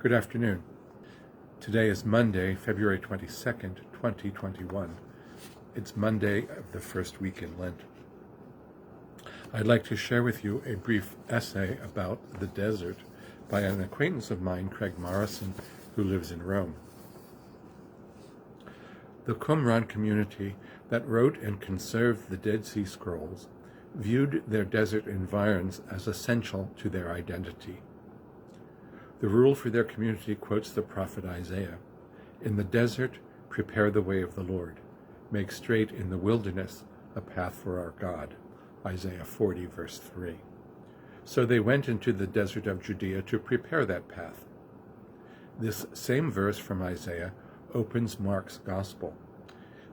Good afternoon. Today is Monday, February 22nd, 2021. It's Monday of the first week in Lent. I'd like to share with you a brief essay about the desert by an acquaintance of mine, Craig Morrison, who lives in Rome. The Qumran community that wrote and conserved the Dead Sea Scrolls viewed their desert environs as essential to their identity. The rule for their community quotes the prophet Isaiah, "In the desert, prepare the way of the Lord. Make straight in the wilderness a path for our God." Isaiah 40, verse 3. So they went into the desert of Judea to prepare that path. This same verse from Isaiah opens Mark's gospel.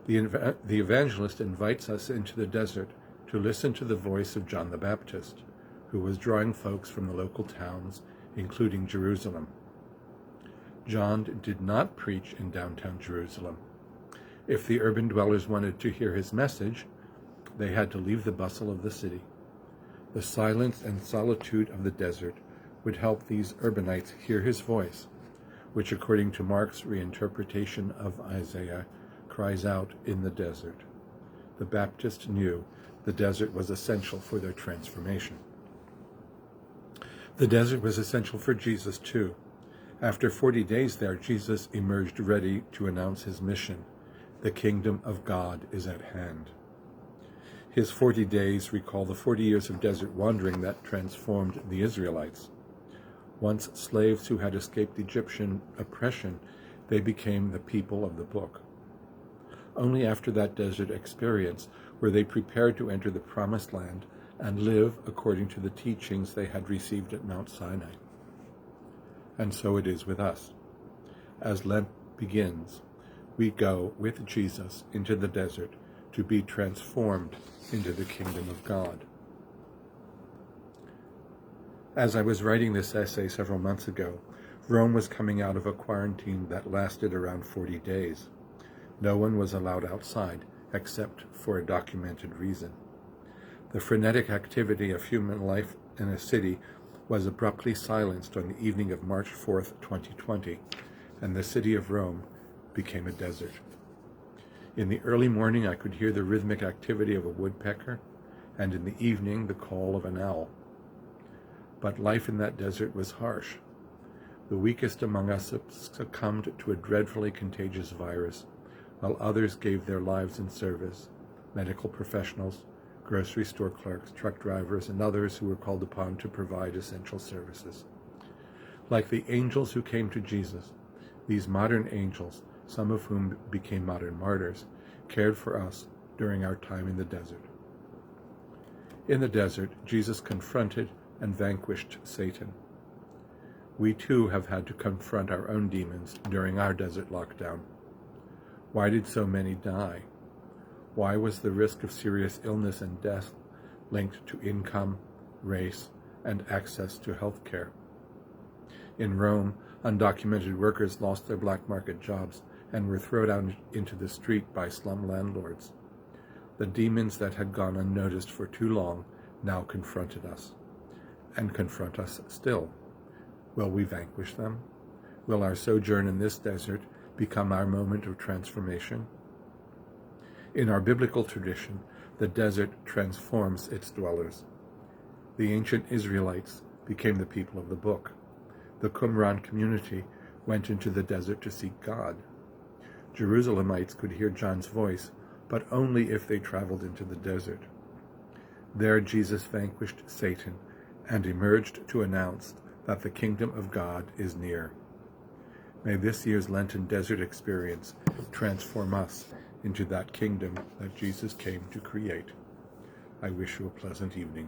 The evangelist invites us into the desert to listen to the voice of John the Baptist, who was drawing folks from the local towns, including Jerusalem. John did not preach in downtown Jerusalem. If the urban dwellers wanted to hear his message, they had to leave the bustle of the city. The silence and solitude of the desert would help these urbanites hear his voice, which, according to Mark's reinterpretation of Isaiah, cries out in the desert. The Baptist knew the desert was essential for their transformation. The desert was essential for Jesus, too. After 40 days there, Jesus emerged ready to announce his mission. The kingdom of God is at hand. His 40 days recall the 40 years of desert wandering that transformed the Israelites. Once slaves who had escaped Egyptian oppression, they became the people of the book. Only after that desert experience were they prepared to enter the promised land and live according to the teachings they had received at Mount Sinai. And so it is with us. As Lent begins, we go with Jesus into the desert to be transformed into the kingdom of God. As I was writing this essay several months ago, Rome was coming out of a quarantine that lasted around 40 days. No one was allowed outside except for a documented reason. The frenetic activity of human life in a city was abruptly silenced on the evening of March 4th, 2020, and the city of Rome became a desert. In the early morning, I could hear the rhythmic activity of a woodpecker, and in the evening, the call of an owl. But life in that desert was harsh. The weakest among us succumbed to a dreadfully contagious virus, while others gave their lives in service: medical professionals, grocery store clerks, truck drivers, and others who were called upon to provide essential services. Like the angels who came to Jesus, these modern angels, some of whom became modern martyrs, cared for us during our time in the desert. In the desert, Jesus confronted and vanquished Satan. We too have had to confront our own demons during our desert lockdown. Why did so many die? Why was the risk of serious illness and death linked to income, race, and access to health care? In Rome, undocumented workers lost their black market jobs and were thrown out into the street by slum landlords. The demons that had gone unnoticed for too long now confronted us, and confront us still. Will we vanquish them? Will our sojourn in this desert become our moment of transformation? In our biblical tradition, the desert transforms its dwellers. The ancient Israelites became the people of the book. The Qumran community went into the desert to seek God. Jerusalemites could hear John's voice, but only if they traveled into the desert. There Jesus vanquished Satan and emerged to announce that the kingdom of God is near. May this year's Lenten desert experience transform us into that kingdom that Jesus came to create. I wish you a pleasant evening.